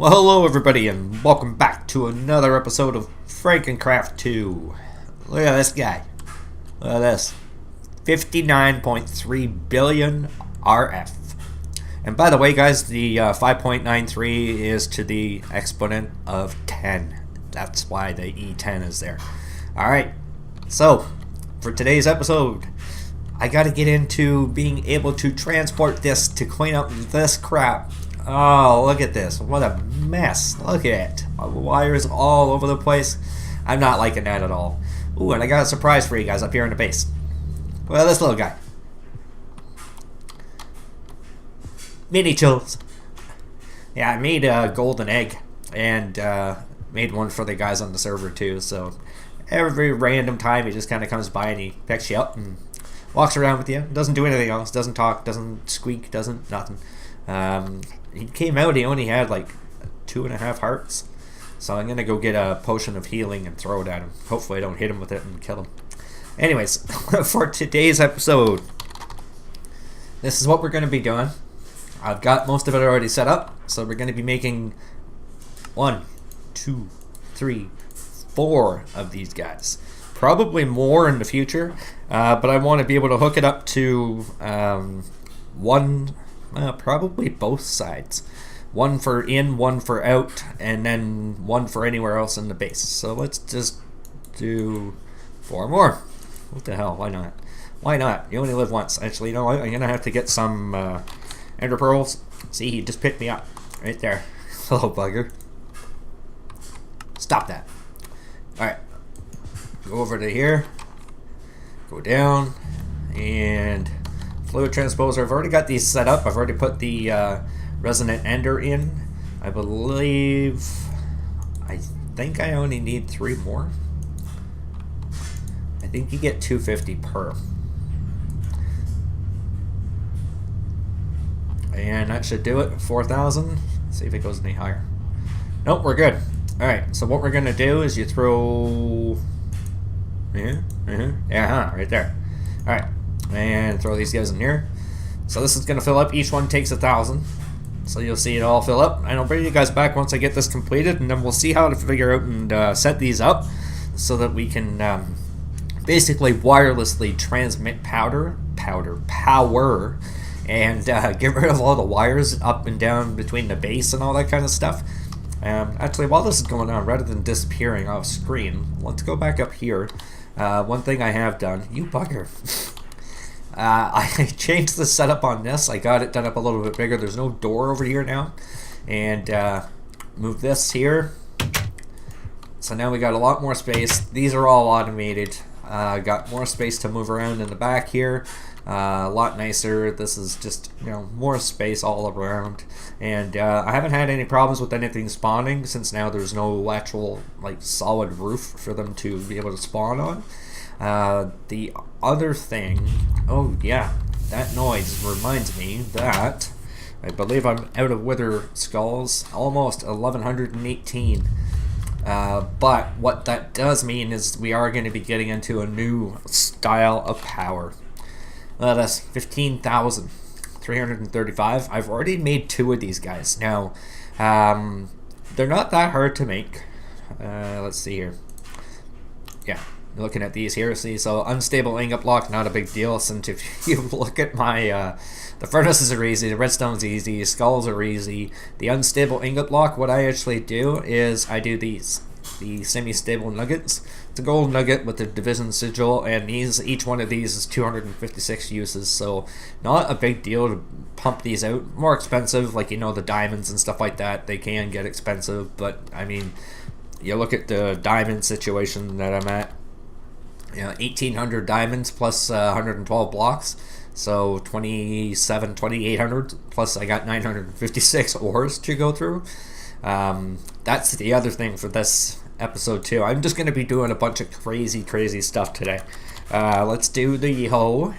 Well, hello everybody, and welcome back to another episode of FrankenCraft 2. Look at this guy. Look at this. 59.3 billion RF. And by the way, guys, the 5.93 is to the exponent of 10. That's why the E10 is there. Alright, so, for today's episode, I gotta get into being able to transport this to clean up this crap. Oh, look at this. What a mess. Look at it. Wires all over the place. I'm not liking that at all. Ooh, and I got a surprise for you guys up here in the base. Well, this little guy. Mini chills. Yeah, I made a golden egg. And made one for the guys on the server too. So every random time he just kind of comes by and he picks you up and walks around with you. Doesn't do anything else. Doesn't talk. Doesn't squeak. Doesn't nothing. He came out, he only had like 2.5 hearts. So I'm going to go get a potion of healing and throw it at him. Hopefully I don't hit him with it and kill him. Anyways, for today's episode, this is what we're going to be doing. I've got most of it already set up. So we're going to be making 1, 2, 3, 4 of these guys. Probably more in the future. But I want to be able to hook it up to one... probably both sides. One for in, one for out, and then one for anywhere else in the base. So let's just do 4 more. What the hell? Why not? Why not? You only live once. Actually, you know what? I'm gonna have to get some ender pearls. See, he just picked me up right there. Little bugger. Stop that. Alright. Go over to here. Go down. And fluid transposer. I've already got these set up. I've already put the resonant ender in. I think I only need 3 more. I think you get 250 per. And that should do it. 4,000. See if it goes any higher. Nope, we're good. Alright, so what we're going to do is you throw... right there. Alright. And throw these guys in here. So this is going to fill up. Each one takes 1,000. So you'll see it all fill up. And I'll bring you guys back once I get this completed. And then we'll see how to figure out and set these up. So that we can basically wirelessly transmit power. And get rid of all the wires up and down between the base and all that kind of stuff. Actually, while this is going on, rather than disappearing off screen, let's go back up here. One thing I have done. You bugger. I changed the setup on this. I got it done up a little bit bigger. There's no door over here now. And move this here. So now we got a lot more space. These are all automated. Got more space to move around in the back here. A lot nicer. This is just, you know, more space all around. And I haven't had any problems with anything spawning since now there's no actual like solid roof for them to be able to spawn on. The other thing, oh yeah, that noise reminds me that I believe I'm out of wither skulls, almost 1118. But what that does mean is we are going to be getting into a new style of power. That's 15,335. I've already made 2 of these guys. Now, they're not that hard to make. Let's see here. Yeah. Looking at these here, see, so unstable ingot block, not a big deal, since if you look at my, the furnaces are easy, the redstone's easy, skulls are easy. The unstable ingot block, what I actually do is I do these, the semi-stable nuggets. It's a gold nugget with the division sigil, and each one of these is 256 uses, so not a big deal to pump these out. More expensive, like, you know, the diamonds and stuff like that, they can get expensive, but, I mean, you look at the diamond situation that I'm at, you know, 1,800 diamonds plus 112 blocks, so 2,800 plus I got 956 ores to go through. That's the other thing for this episode too. I'm just going to be doing a bunch of crazy stuff today. Let's do the hoe,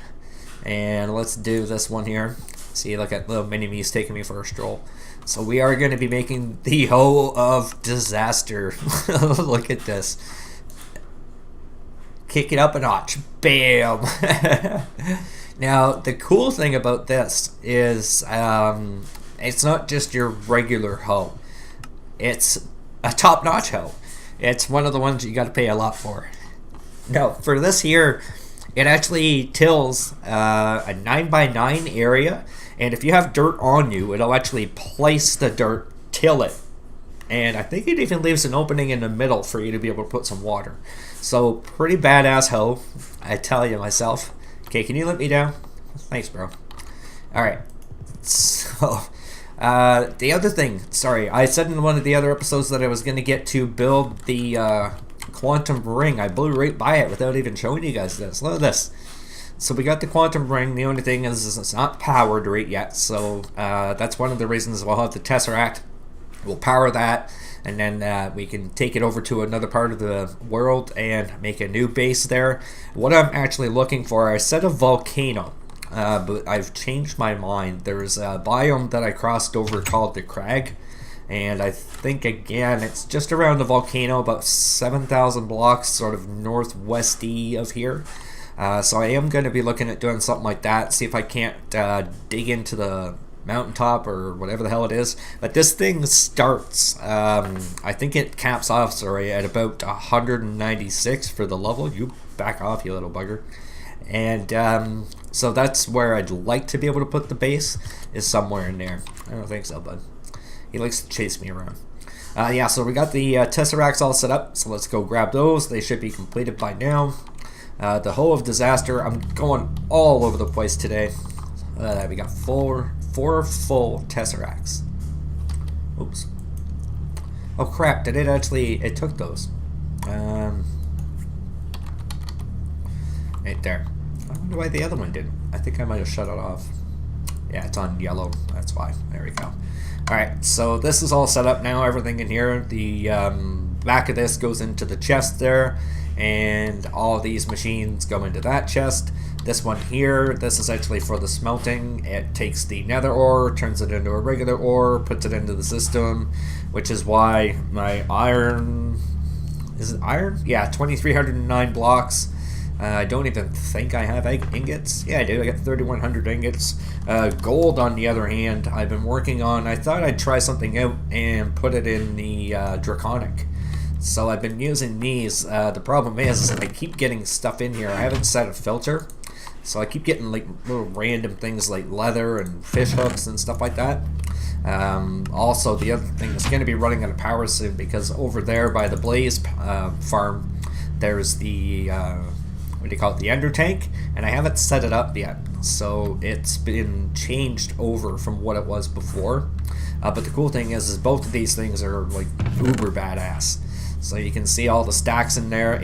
and let's do this one here. See, look at little mini-me's taking me for a stroll. So we are going to be making the hoe of disaster. Look at this. Kick it up a notch. Bam! Now, the cool thing about this is it's not just your regular hoe. it's a top-notch hoe. It's one of the ones you got to pay a lot for. Now, for this here, it actually tills a 9x9 area, and if you have dirt on you, it'll actually place the dirt, till it. And I think it even leaves an opening in the middle for you to be able to put some water. So, pretty badass hoe, I tell you myself. Okay, can you let me down? Thanks, bro. Alright, so, the other thing, sorry, I said in one of the other episodes that I was going to get to build the quantum ring. I blew right by it without even showing you guys this. Look at this. So we got the quantum ring. The only thing is it's not powered right yet, so that's one of the reasons we'll have the Tesseract. We'll power that, and then we can take it over to another part of the world and make a new base there. What I'm actually looking for, I said a volcano, but I've changed my mind. There's a biome that I crossed over called the Crag, and I think, again, it's just around the volcano, about 7,000 blocks sort of northwesty of here. So I am going to be looking at doing something like that, see if I can't dig into the mountaintop or whatever the hell it is. But this thing starts, I think it caps off, sorry, at about 196 for the level. You back off, you little bugger. And so that's where I'd like to be able to put the base, is somewhere in there. I don't think so, bud. He likes to chase me around. Yeah, so we got the Tesseracts all set up, so let's go grab those. They should be completed by now. The Hoe of Disaster, I'm going all over the place today. We got four full Tesseracts. Oops. Oh crap, did it actually, it took those. Right there. I wonder why the other one didn't. I think I might have shut it off. Yeah, it's on yellow, that's why. There we go. Alright, so this is all set up now, everything in here. The back of this goes into the chest there, and all these machines go into that chest. This one here, this is actually for the smelting. It takes the nether ore, turns it into a regular ore, puts it into the system, which is why my iron... Is it iron? Yeah, 2,309 blocks. I don't even think I have ingots. Yeah, I do. I got 3,100 ingots. Gold, on the other hand, I've been working on. I thought I'd try something out and put it in the Draconic. So I've been using these. The problem is I keep getting stuff in here. I haven't set a filter. So I keep getting like little random things like leather and fish hooks and stuff like that. Also, the other thing is going to be running out of power soon, because over there by the Blaze farm, there's the... what do you call it, the ender tank, and I haven't set it up yet, so it's been changed over from what it was before. But the cool thing is both of these things are like uber badass. So you can see all the stacks in there.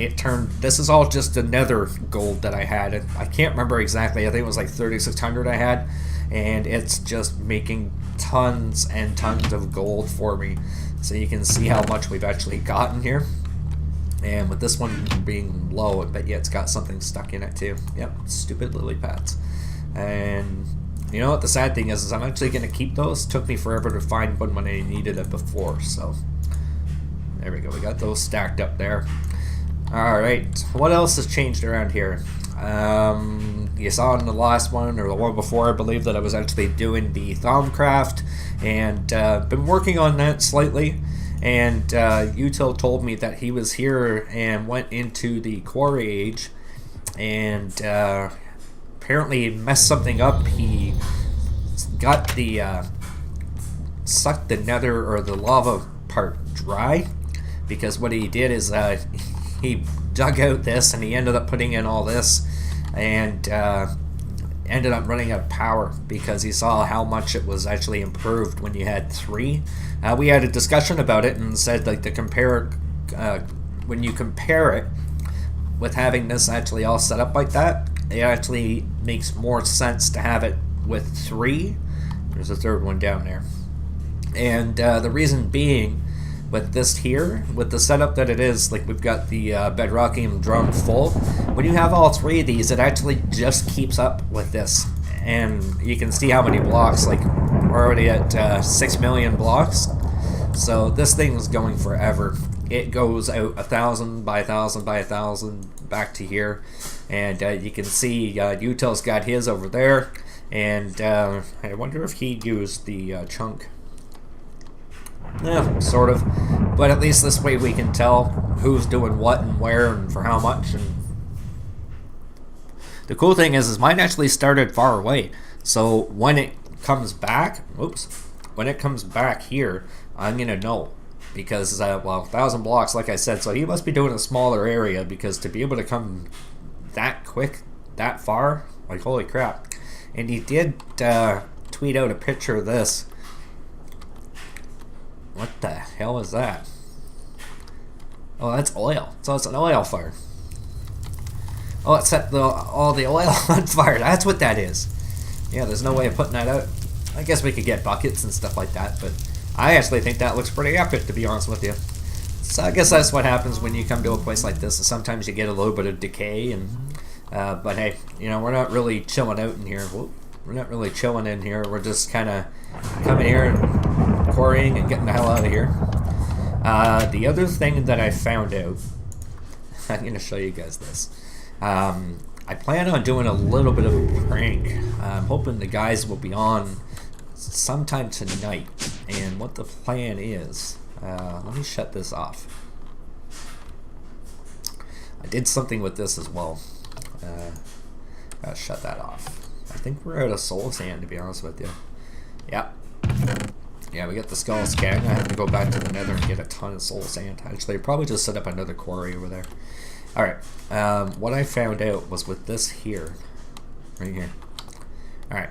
This is all just the nether gold that I had, and I can't remember exactly, I think it was like 3,600 I had, and it's just making tons and tons of gold for me. So you can see how much we've actually gotten here. And with this one being low, I bet you it's got something stuck in it too. Yep, stupid lily pads. And you know what the sad thing is I'm actually going to keep those. It took me forever to find one when I needed it before, so there we go. We got those stacked up there. Alright, what else has changed around here? You saw in the last one, or the one before, I believe, that I was actually doing the TMaejor, and been working on that slightly. And Util told me that he was here and went into the Quarry Age, and apparently messed something up. He got the sucked the nether or the lava part dry, because what he did is he dug out this and he ended up putting in all this, and ended up running out of power because he saw how much it was actually improved when you had 3. We had a discussion about it and said, like, when you compare it with having this actually all set up like that, it actually makes more sense to have it with 3. There's a third one down there. And the reason being, with this here, with the setup that it is, like we've got the bedrockium drum full, when you have all 3 of these, it actually just keeps up with this. And you can see how many blocks, like we're already at 6 million blocks. So this thing's going forever. It goes out 1,000 by 1,000 by 1,000 back to here. And you can see Util's got his over there. And I wonder if he used the chunk. Yeah, sort of. But at least this way we can tell who's doing what and where and for how much. And the cool thing is mine actually started far away. So when it comes back, when it comes back here, I'm gonna know. Because, well, 1,000 blocks, like I said, so he must be doing a smaller area, because to be able to come that quick, that far, like, holy crap. And he did tweet out a picture of this. What the hell is that? Oh, that's oil. So it's an oil fire. Oh, it set all the oil on fire. That's what that is. Yeah, there's no way of putting that out. I guess we could get buckets and stuff like that, but I actually think that looks pretty epic, to be honest with you. So I guess that's what happens when you come to a place like this. Sometimes you get a little bit of decay, and but hey, you know, we're not really chilling out in here. We're not really chilling in here. We're just kind of coming here and quarrying and getting the hell out of here. The other thing that I found out, I'm going to show you guys this. I plan on doing a little bit of a prank. I'm hoping the guys will be on sometime tonight. And what the plan is, let me shut this off. I did something with this as well. Gotta shut that off. I think we're out of soul sand, to be honest with you. Yeah. Yeah, we got the skull scan. I have to go back to the nether and get a ton of soul sand. Actually, I'll probably just set up another quarry over there. Alright, what I found out was with this here, right here. Alright,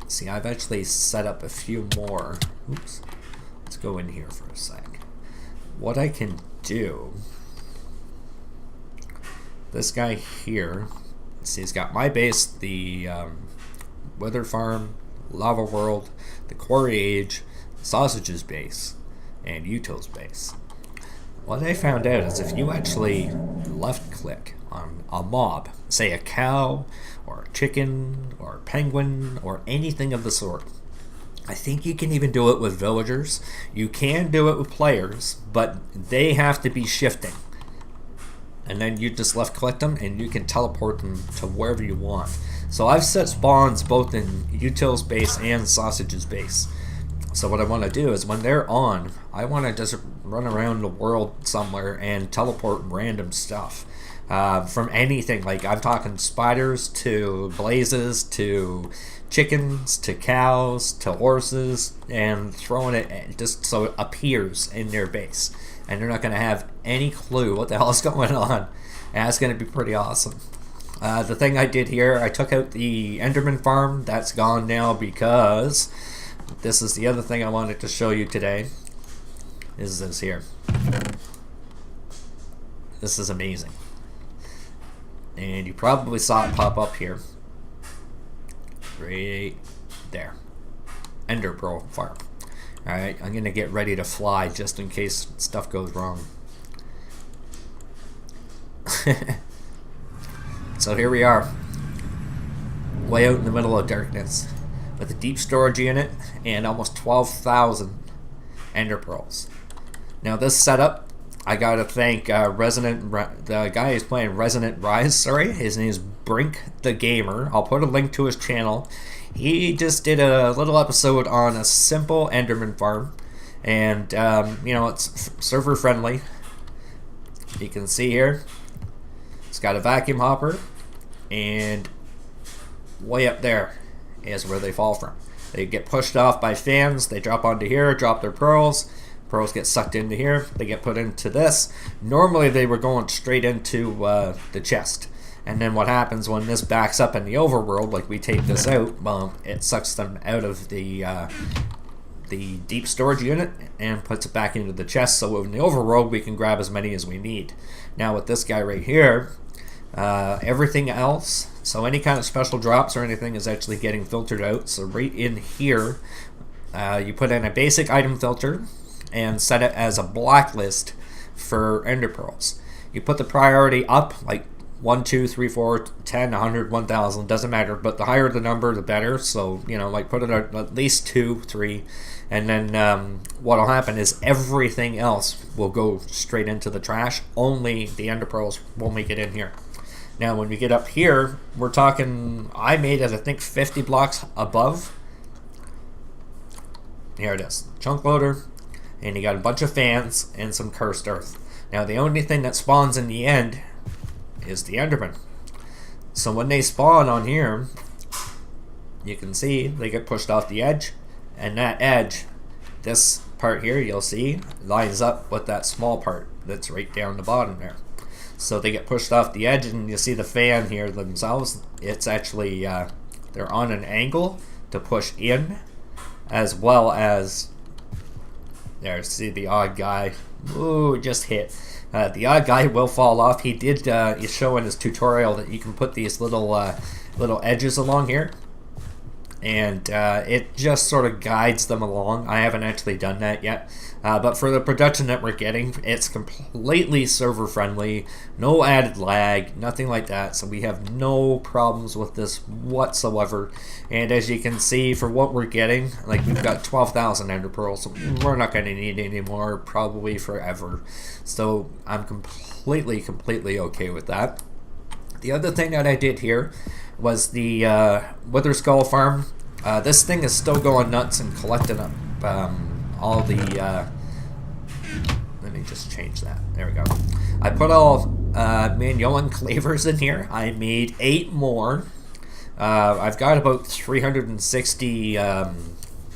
see, I've actually set up a few more. Oops. Let's go in here for a sec. What I can do, this guy here, see, he's got my base, the Wither Farm, Lava World, the Quarry Age, Sausages base, and Util's base. What I found out is if you actually left click on a mob, say a cow, or a chicken, or a penguin, or anything of the sort, I think you can even do it with villagers. You can do it with players, but they have to be shifting. And then you just left click them and you can teleport them to wherever you want. So I've set spawns both in Util's base and Sausage's base. So what I want to do is when they're on, I want to just run around the world somewhere and teleport random stuff. From anything, like I'm talking spiders to blazes to chickens to cows to horses, and throwing it just so it appears in their base. And they're not going to have any clue what the hell is going on. And that's going to be pretty awesome. The thing I did here, I took out the Enderman farm. That's gone now because this is the other thing I wanted to show you today. Is this here. This is amazing. And you probably saw it pop up here. Right there. Ender Pearl farm. Alright, I'm going to get ready to fly just in case stuff goes wrong. So here we are. Way out in the middle of darkness. With a deep storage unit and almost 12,000 Ender Pearls. Now this setup, I gotta thank the guy who's playing Resonant Rise, his name is Brink the Gamer. I'll put a link to his channel. He just did a little episode on a simple Enderman farm, and you know, it's server friendly. You can see here, it's got a vacuum hopper, and way up there is where they fall from. They get pushed off by fans, they drop onto here, drop their pearls. Pearls get sucked into here, they get put into this. Normally they were going straight into the chest. And then what happens when this backs up in the overworld, like we take this out, well, it sucks them out of the deep storage unit and puts it back into the chest, so in the overworld we can grab as many as we need. Now with this guy right here, everything else, so any kind of special drops or anything is actually getting filtered out. So right in here, you put in a basic item filter and set it as a blacklist for Ender Pearls. You put the priority up, like 1, 2, 3, 4, 10, 100, 1,000, doesn't matter, but the higher the number, the better. So, you know, like put it at least 2, 3, and then what'll happen is everything else will go straight into the trash. Only the Ender Pearls will make it in here. Now, when we get up here, we're talking, I made it, I think, 50 blocks above. Here it is, chunk loader. and you got a bunch of fans and some cursed earth. Now the only thing that spawns in the end is the Enderman. So when they spawn on here, you can see they get pushed off the edge, and that edge, this part here, you'll see, lines up with that small part that's right down the bottom there. So they get pushed off the edge, and you see the fan here themselves. It's actually, they're on an angle to push in, as well as, there, see the odd guy. Ooh, just hit. The odd guy will fall off. He did show in his tutorial that you can put these little edges along here, and it just sort of guides them along. I haven't actually done that yet, but for the production that we're getting, it's completely server friendly, no added lag, nothing like that, so we have no problems with this whatsoever. And as you can see, for what we're getting, like, we've got 12,000 ender pearls, so we're not going to need any more probably forever. So I'm completely okay with that. The other thing that I did here was the Wither Skull farm. This thing is still going nuts and collecting up all the... let me just change that. There we go. I put all Magellan clavers in here. I made 8 more. I've got about 360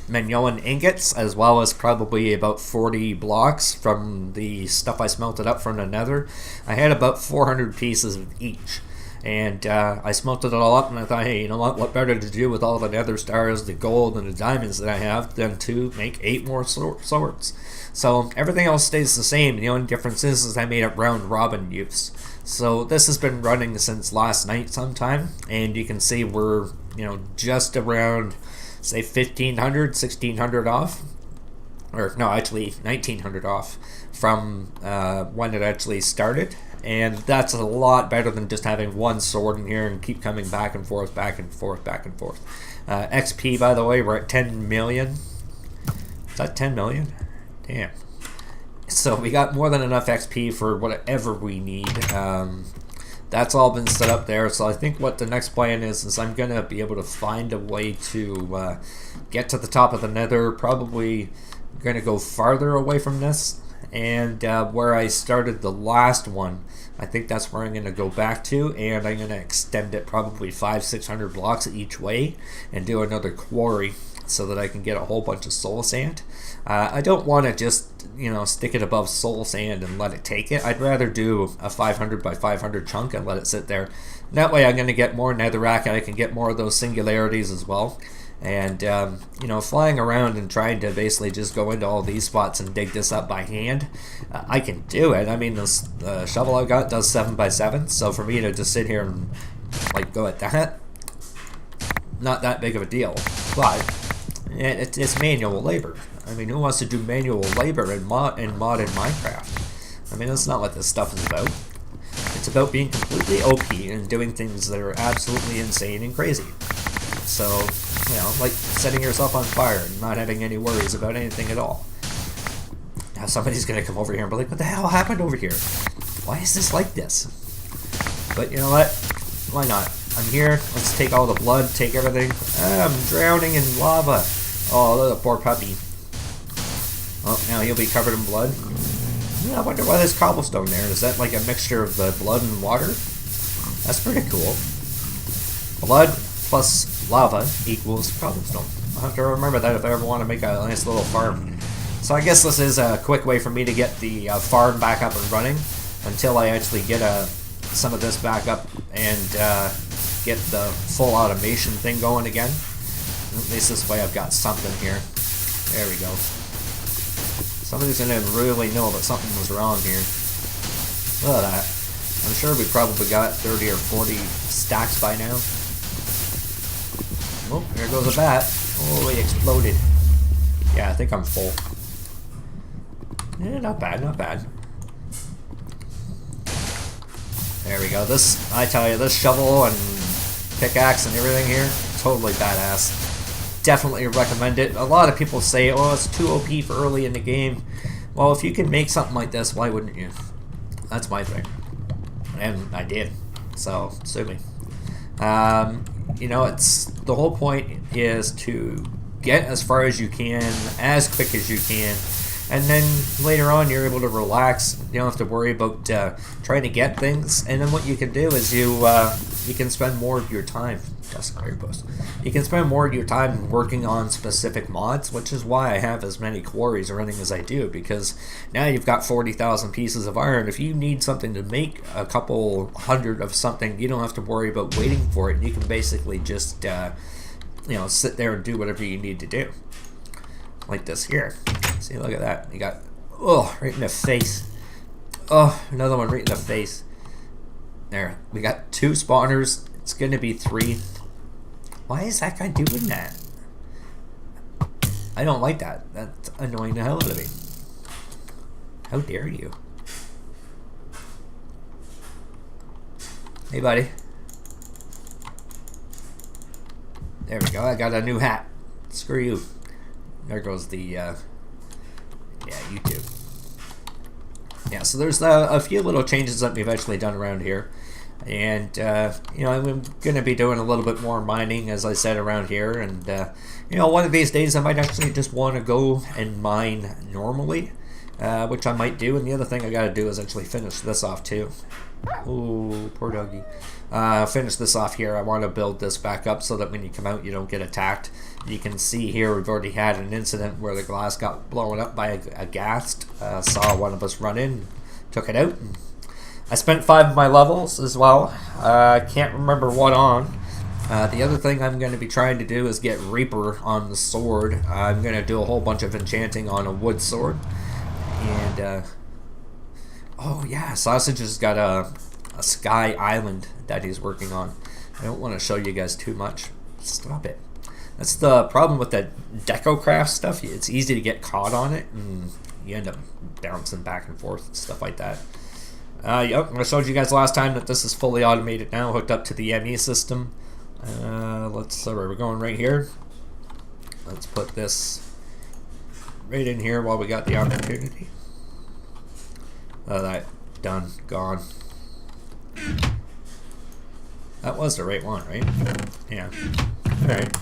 Magellan ingots, as well as probably about 40 blocks from the stuff I smelted up from the nether. I had about 400 pieces of each. And I smelted it all up, and I thought, hey, you know what better to do with all the nether stars, the gold, and the diamonds that I have than to make 8 more swords. So everything else stays the same. The only difference is I made it round robin use. So this has been running since last night sometime, and you can see we're, you know, just around, say, 1,500, 1,600 off. Or no, actually 1,900 off from when it actually started. And that's a lot better than just having one sword in here and keep coming back and forth, back and forth, back and forth. XP, by the way, we're at 10 million. Is that 10 million? Damn. So we got more than enough XP for whatever we need. That's all been set up there. So I think what the next plan is I'm going to be able to find a way to get to the top of the nether. Probably going to go farther away from this. And where I started the last one, I think that's where I'm going to go back to, and I'm going to extend it probably 500-600 blocks each way and do another quarry so that I can get a whole bunch of soul sand. I don't want to just, you know, stick it above soul sand and let it take it. I'd rather do a 500 by 500 chunk and let it sit there. That way I'm going to get more netherrack, and I can get more of those singularities as well. And, you know, flying around and trying to basically just go into all these spots and dig this up by hand, I can do it. I mean, this shovel I got does 7 by 7, so for me to just sit here and, like, go at that, not that big of a deal. But it's manual labor. I mean, who wants to do manual labor in modded Minecraft? I mean, that's not what this stuff is about. It's about being completely OP and doing things that are absolutely insane and crazy. So, you know, like setting yourself on fire and not having any worries about anything at all. Now somebody's going to come over here and be like, what the hell happened over here? Why is this like this? But you know what? Why not? I'm here. Let's take all the blood, take everything. I'm drowning in lava. Oh, the poor puppy. Oh, now he'll be covered in blood. I wonder why there's cobblestone there. Is that like a mixture of the blood and water? That's pretty cool. Blood plus lava equals cobblestone. I'll have to remember that if I ever want to make a nice little farm. So I guess this is a quick way for me to get the farm back up and running until I actually get some of this back up and get the full automation thing going again. At least this way I've got something here. There we go. Somebody's going to really know that something was wrong here. Look at that. I'm sure we probably got 30 or 40 stacks by now. Oh, there goes a bat. Oh, he exploded. Yeah, I think I'm full. Yeah, not bad, not bad. There we go. This, I tell you, this shovel and pickaxe and everything here, totally badass. Definitely recommend it. A lot of people say, oh, it's too OP for early in the game. Well, if you can make something like this, why wouldn't you? That's my thing. And I did. So, sue me. You know, it's the whole point is to get as far as you can, as quick as you can, and then later on you're able to relax. You don't have to worry about trying to get things. And then what you can do is you can spend more of your time. You can spend more of your time working on specific mods, which is why I have as many quarries running as I do, because now you've got 40,000 pieces of iron. If you need something to make a couple hundred of something, you don't have to worry about waiting for it. You can basically just sit there and do whatever you need to do. Like this here. See, look at that. You got, right in the face. Oh, another one right in the face. There. We got 2 spawners. It's going to be 3. Why is that guy doing that? I don't like that. That's annoying the hell out of me. How dare you? Hey, buddy. There we go. I got a new hat. Screw you. There goes the, yeah, YouTube. Yeah, so there's a few little changes that we've actually done around here. And, I'm going to be doing a little bit more mining, as I said, around here. And, one of these days I might actually just want to go and mine normally, which I might do. And the other thing I got to do is actually finish this off, too. Oh, poor doggy. Finish this off here. I want to build this back up so that when you come out, you don't get attacked. You can see here we've already had an incident where the glass got blown up by a ghast. Saw one of us run in, took it out. And I spent 5 of my levels as well. Can't remember what on. The other thing I'm going to be trying to do is get Reaper on the sword. I'm going to do a whole bunch of enchanting on a wood sword. And, oh yeah, Sausage has got a sky island that he's working on. I don't want to show you guys too much. Stop it. That's the problem with that DecoCraft stuff. It's easy to get caught on it, and you end up bouncing back and forth and stuff like that. Yep, I showed you guys last time that this is fully automated now, hooked up to the ME system. We're going right here. Let's put this right in here while we got the opportunity. That done, gone. That was the right one, right? Yeah. Alright.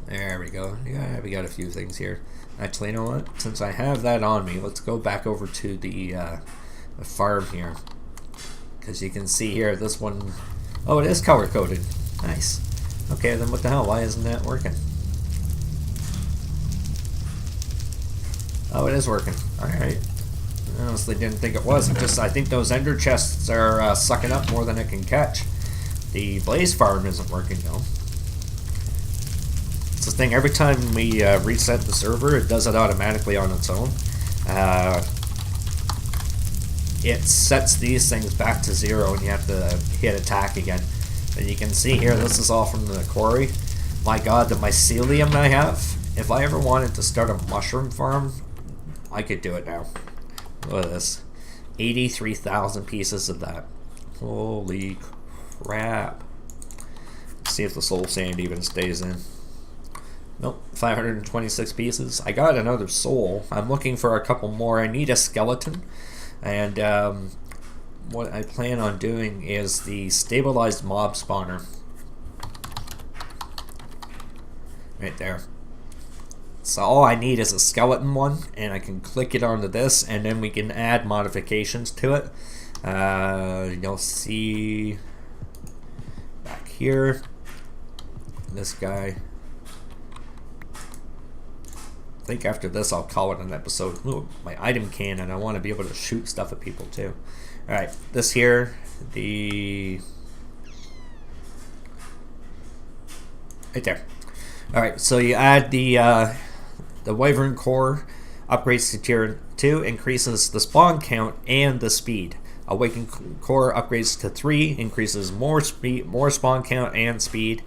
There we go. Yeah, we got a few things here. Actually, you know what? Since I have that on me, let's go back over to the farm here. Because you can see here, this one... Oh, it is color-coded. Nice. Okay, then what the hell? Why isn't that working? Oh, it is working. Alright. I honestly didn't think it was. I think those ender chests are sucking up more than it can catch. The blaze farm isn't working, though. It's the thing, every time we reset the server, it does it automatically on its own. It sets these things back to 0 and you have to hit attack again. And you can see here, this is all from the quarry. My god, the mycelium I have. If I ever wanted to start a mushroom farm, I could do it now. Look at this. 83,000 pieces of that. Holy crap. Let's see if the soul sand even stays in. Nope, 526 pieces. I got another soul. I'm looking for a couple more. I need a skeleton. And what I plan on doing is the stabilized mob spawner. Right there. So all I need is a skeleton one, and I can click it onto this, and then we can add modifications to it. You'll see back here, this guy. I think after this I'll call it an episode. Ooh, my item cannon. I want to be able to shoot stuff at people too. Alright, this here, right there. Alright, so you add the Wyvern Core, upgrades to tier 2, increases the spawn count and the speed. Awakened Core upgrades to 3, increases more speed, more spawn count and speed.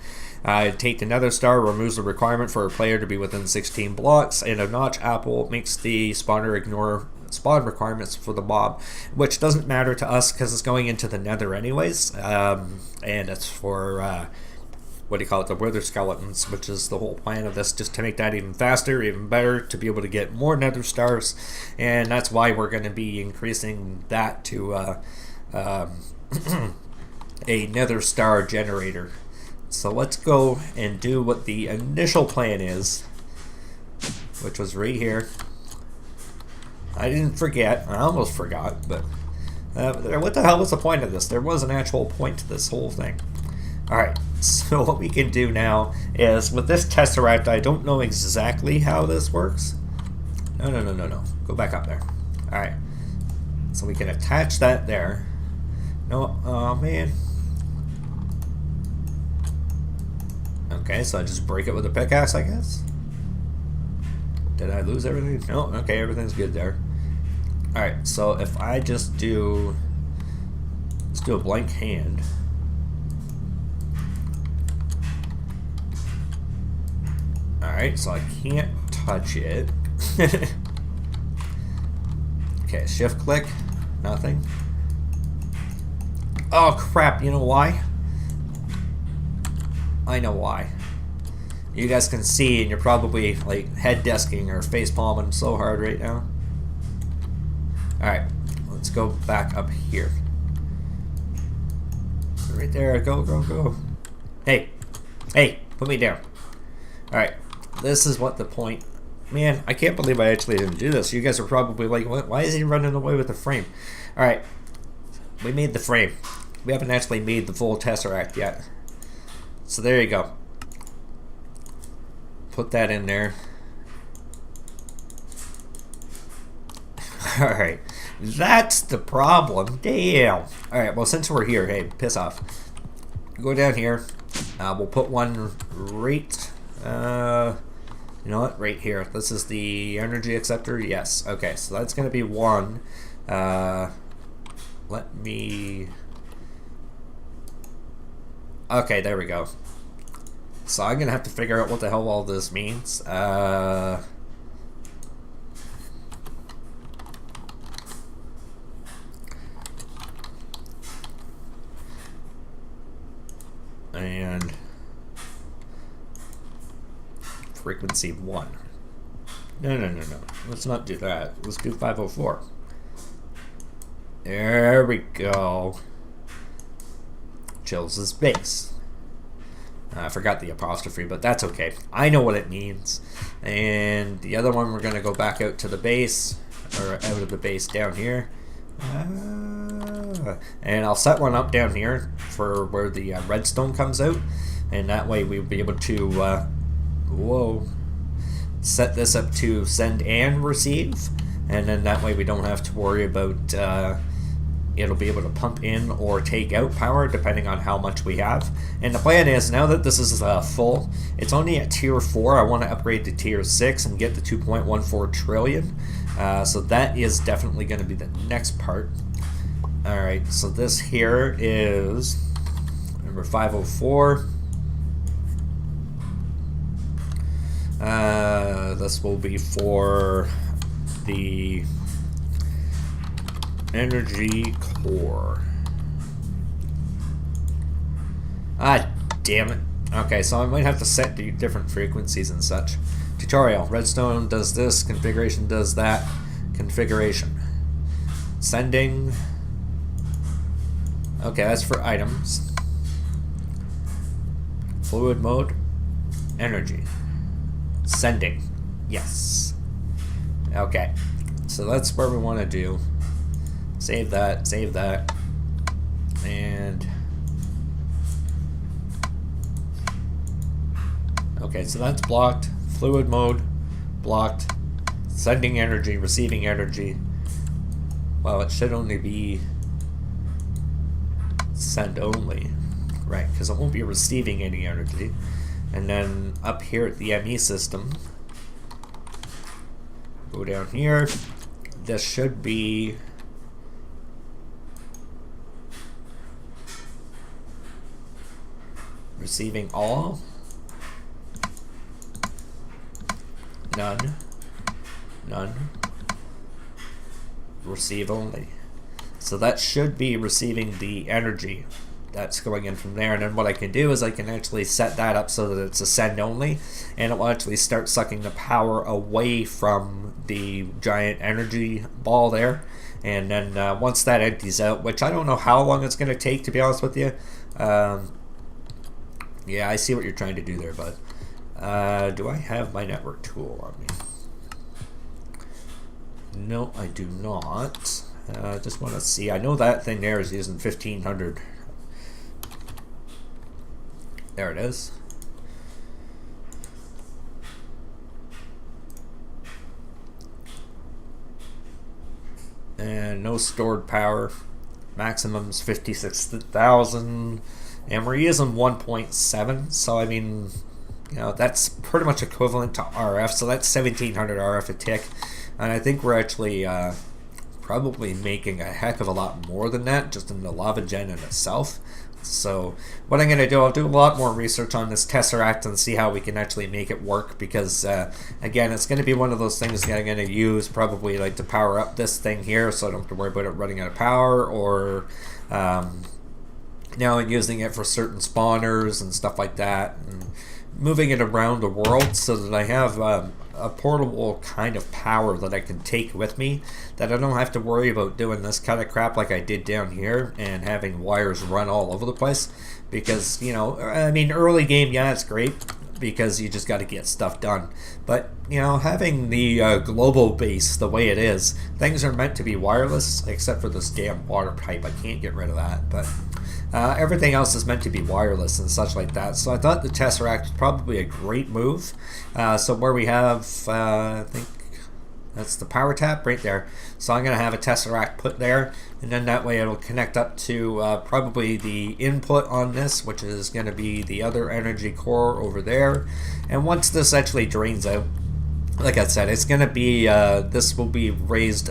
Take the Nether Star, removes the requirement for a player to be within 16 blocks, and a Notch Apple makes the spawner ignore spawn requirements for the mob, which doesn't matter to us because it's going into the Nether anyways, and it's for what do you call it, the Wither Skeletons, which is the whole plan of this, just to make that even faster, even better, to be able to get more Nether Stars, and that's why we're going to be increasing that to a Nether Star generator. so let's go and do what the initial plan is, which was right here. I didn't forget. I almost forgot, but what the hell was the point of this? There was an actual point to this whole thing. Alright, so what we can do now is, with this Tesseract, I don't know exactly how this works. No. Go back up there. Alright. So we can attach that there. No, oh man. Okay, so I just break it with a pickaxe, I guess? Did I lose everything? No, okay, everything's good there. Alright, so if I just do... let's do a blank hand. Alright, so I can't touch it. Okay, shift click. Nothing. Oh crap, you know why? I know why. You guys can see, and you're probably like head desking or face palming so hard right now. Alright, let's go back up here. Right there, go. Hey, put me down. Alright, this is what the point. Man, I can't believe I actually didn't do this. You guys are probably like, why is he running away with the frame? Alright, we made the frame. We haven't actually made the full Tesseract yet. So there you go. Put that in there. Alright, that's the problem. Damn. Alright, well, since we're here, hey, piss off. Go down here. We'll put one right... you know what? Right here. This is the energy acceptor. Yes. Okay, so that's going to be one. Let me... okay, there we go. So I'm going to have to figure out what the hell all this means. And frequency 1. No. Let's not do that. Let's do 504. There we go. Chills his base. I forgot the apostrophe, but that's okay. I know what it means. And the other one, we're going to go back out to the base, or out of the base down here. And I'll set one up down here for where the redstone comes out. And that way we'll be able to, set this up to send and receive. And then that way we don't have to worry about... it'll be able to pump in or take out power depending on how much we have. And the plan is, now that this is full, it's only at tier 4. I want to upgrade to tier 6 and get the 2.14 trillion. So that is definitely going to be the next part. Alright, so this here is number 504. This will be for the energy core. Ah, damn it. Okay, so I might have to set the different frequencies and such. Tutorial. Redstone does this. Configuration does that. Configuration. Sending. Okay, that's for items. Fluid mode. Energy. Sending. Yes. Okay. So that's where we want to do. Save that, and okay, so that's blocked. Fluid mode, blocked. Sending energy, receiving energy. Well, it should only be send only, right? Because it won't be receiving any energy. And then up here at the ME system, go down here. This should be receiving all, none, receive only. So that should be receiving the energy that's going in from there. And then what I can do is I can actually set that up so that it's a send only, and it will actually start sucking the power away from the giant energy ball there. And then once that empties out, which I don't know how long it's going to take, to be honest with you, Yeah, I see what you're trying to do there, bud. Do I have my network tool on me? No, I do not. Just want to see. I know that thing there is using 1500. There it is. And no stored power. Maximum's 56,000. And we're using 1.7. So, I mean, you know, that's pretty much equivalent to RF. So that's 1700 RF a tick. And I think we're actually probably making a heck of a lot more than that just in the lava gen in itself. So what I'm going to do, I'll do a lot more research on this Tesseract and see how we can actually make it work, because again, it's going to be one of those things that I'm going to use probably like to power up this thing here, so I don't have to worry about it running out of power, or now I'm using it for certain spawners and stuff like that, and moving it around the world so that I have a portable kind of power that I can take with me, that I don't have to worry about doing this kind of crap like I did down here and having wires run all over the place. Because, you know, I mean, early game, yeah, it's great because you just got to get stuff done, but you know, having the global base the way it is, things are meant to be wireless except for this damn water pipe. I can't get rid of that, but everything else is meant to be wireless and such like that. So I thought the Tesseract was probably a great move. So where we have, I think that's the power tap right there. So I'm going to have a Tesseract put there, and then that way it'll connect up to probably the input on this, which is going to be the other energy core over there. And once this actually drains out, like I said, it's going to be, this will be raised,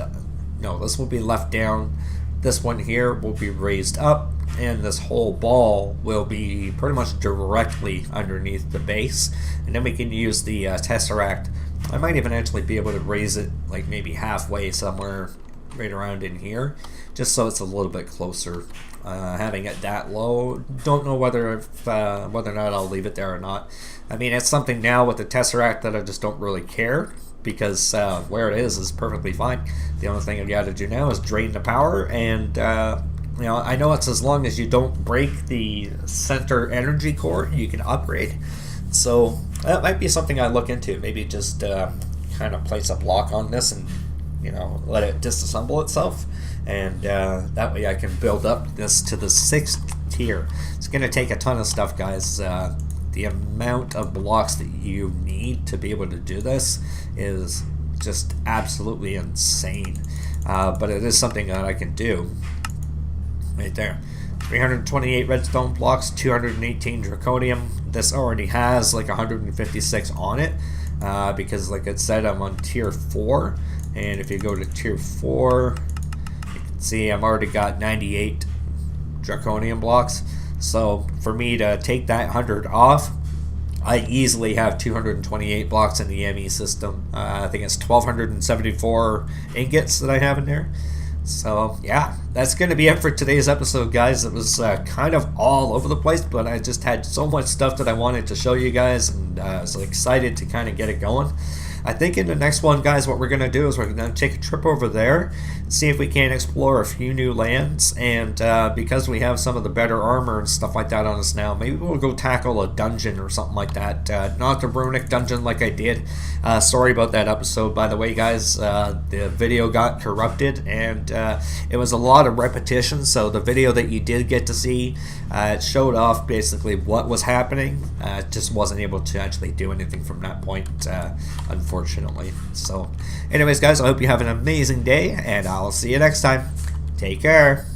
no, this will be left down. This one here will be raised up, and this whole ball will be pretty much directly underneath the base. And then we can use the Tesseract. I might even actually be able to raise it like maybe halfway somewhere right around in here, just so it's a little bit closer. Having it that low, don't know whether or not I'll leave it there or not. I mean, it's something now with the Tesseract that I just don't really care, because where it is perfectly fine. The only thing I've got to do now is drain the power, and you know, I know it's as long as you don't break the center energy core, you can upgrade. So that might be something I look into. Maybe just kind of place a block on this and, you know, let it disassemble itself, and that way I can build up this to the 6th tier. It's going to take a ton of stuff, guys. The amount of blocks that you need to be able to do this is just absolutely insane. But it is something that I can do. Right there. 328 redstone blocks, 218 draconium. This already has like 156 on it, because like I said, I'm on tier 4, and if you go to tier 4, you can see I've already got 98 draconium blocks. So for me to take that 100 off, I easily have 228 blocks in the ME system. I think it's 1274 ingots that I have in there. So yeah, that's going to be it for today's episode, guys. It was kind of all over the place, but I just had so much stuff that I wanted to show you guys, and I was excited to kind of get it going. I think in the next one, guys, what we're going to do is we're going to take a trip over there, see if we can explore a few new lands, and because we have some of the better armor and stuff like that on us now, maybe we'll go tackle a dungeon or something like that. Not the runic dungeon like I did. Sorry about that episode, by the way, guys. The video got corrupted, and it was a lot of repetition, so the video that you did get to see, it showed off basically what was happening. Just wasn't able to actually do anything from that point, unfortunately. So anyways, guys, I hope you have an amazing day, and I'll see you next time. Take care.